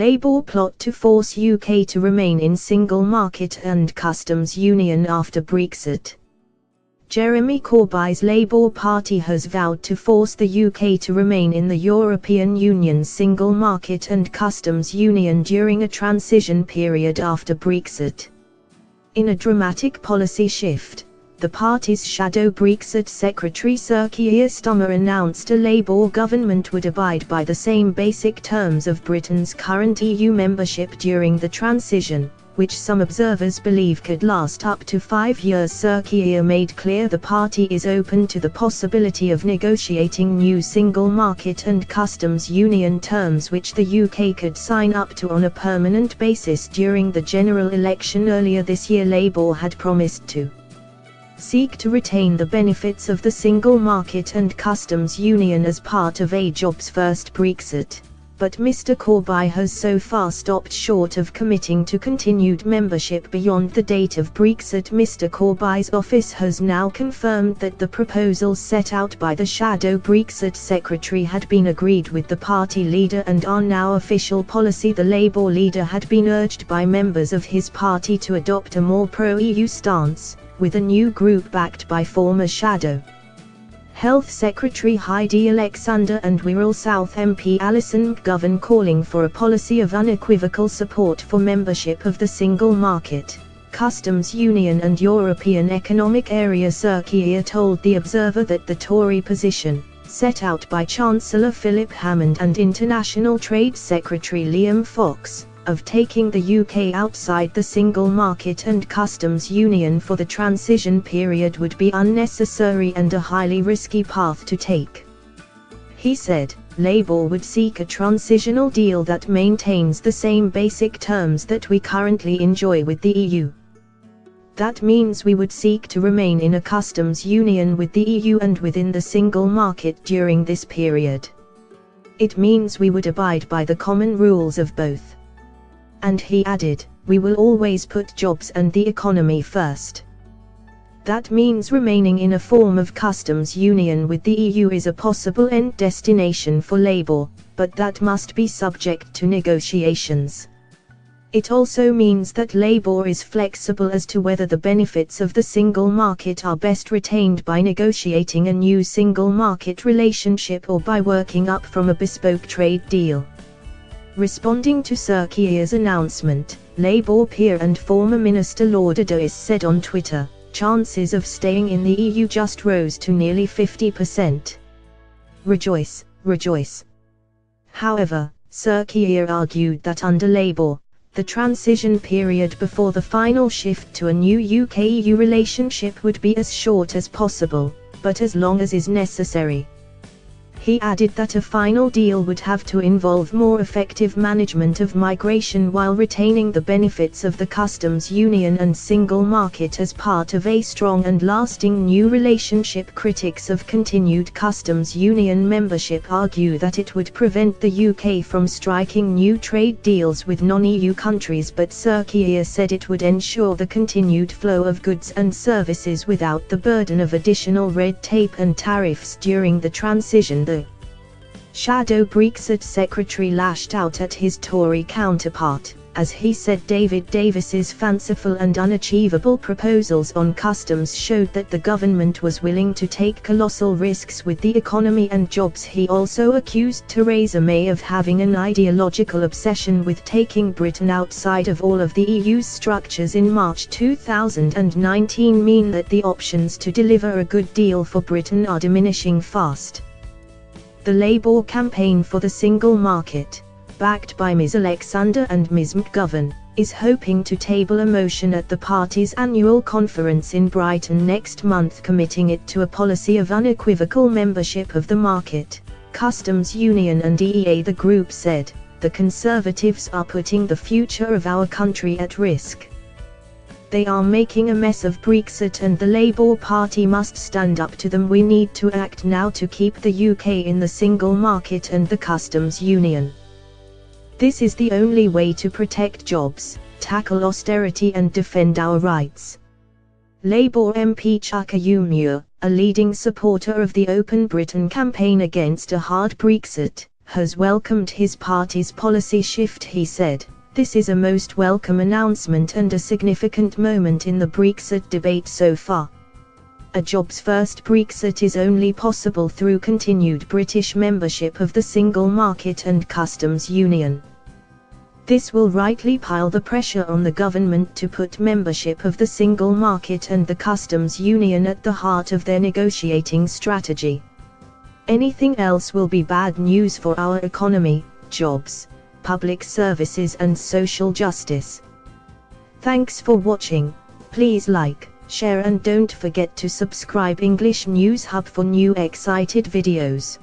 Labour plot to force UK to remain in single market and customs union after Brexit. Jeremy Corbyn's Labour Party has vowed to force the UK to remain in the European Union's single market and customs union during a transition period after Brexit. In a dramatic policy shift, the party's shadow Brexit secretary Sir Keir Starmer announced a Labour government would abide by the same basic terms of Britain's current EU membership during the transition, which some observers believe could last up to 5 years. Sir Keir made clear the party is open to the possibility of negotiating new single market and customs union terms which the UK could sign up to on a permanent basis during the general election earlier this year. Labour had promised to seek to retain the benefits of the single market and customs union as part of a jobs-first Brexit, but Mr Corbyn has so far stopped short of committing to continued membership beyond the date of Brexit. Mr Corbyn's office has now confirmed that the proposals set out by the shadow Brexit secretary had been agreed with the party leader and are now official policy. The Labour leader had been urged by members of his party to adopt a more pro-EU stance, with a new group backed by former shadow Health Secretary Heidi Alexander and Wirral South MP Alison McGovern calling for a policy of unequivocal support for membership of the single market, customs union and European Economic Area. Sir Keir told The Observer that the Tory position, set out by Chancellor Philip Hammond and International Trade Secretary Liam Fox, of taking the UK outside the single market and customs union for the transition period would be unnecessary and a highly risky path to take. He said, Labour would seek a transitional deal that maintains the same basic terms that we currently enjoy with the EU. That means we would seek to remain in a customs union with the EU and within the single market during this period. It means we would abide by the common rules of both. And he added, we will always put jobs and the economy first. That means remaining in a form of customs union with the EU is a possible end destination for Labour, but that must be subject to negotiations. It also means that Labour is flexible as to whether the benefits of the single market are best retained by negotiating a new single market relationship or by working up from a bespoke trade deal. Responding to Sir Keir's announcement, Labour peer and former Minister Lord Adonis said on Twitter, chances of staying in the EU just rose to nearly 50%. Rejoice, rejoice. However, Sir Keir argued that under Labour, the transition period before the final shift to a new UK-EU relationship would be as short as possible, but as long as is necessary. He added that a final deal would have to involve more effective management of migration while retaining the benefits of the customs union and single market as part of a strong and lasting new relationship. Critics of continued customs union membership argue that it would prevent the UK from striking new trade deals with non-EU countries, but Sir Keir said it would ensure the continued flow of goods and services without the burden of additional red tape and tariffs during the transition. The shadow Brexit secretary lashed out at his Tory counterpart, as he said David Davis's fanciful and unachievable proposals on customs showed that the government was willing to take colossal risks with the economy and jobs. He also accused Theresa May of having an ideological obsession with taking Britain outside of all of the EU's structures. In March 2019 mean that the options to deliver a good deal for Britain are diminishing fast. The Labour campaign for the single market, backed by Ms Alexander and Ms McGovern, is hoping to table a motion at the party's annual conference in Brighton next month committing it to a policy of unequivocal membership of the market, customs union and EEA. The group said, the Conservatives are putting the future of our country at risk. They are making a mess of Brexit and the Labour Party must stand up to them. We need to act now to keep the UK in the single market and the customs union. This is the only way to protect jobs, tackle austerity and defend our rights. Labour MP Chuka Umunna, a leading supporter of the Open Britain campaign against a hard Brexit, has welcomed his party's policy shift. He said, "This is a most welcome announcement and a significant moment in the Brexit debate so far. A jobs-first Brexit is only possible through continued British membership of the single market and customs union. This will rightly pile the pressure on the government to put membership of the single market and the customs union at the heart of their negotiating strategy. Anything else will be bad news for our economy, jobs, public services and social justice." Thanks for watching. Please like, share and don't forget to subscribe English News Hub for new excited videos.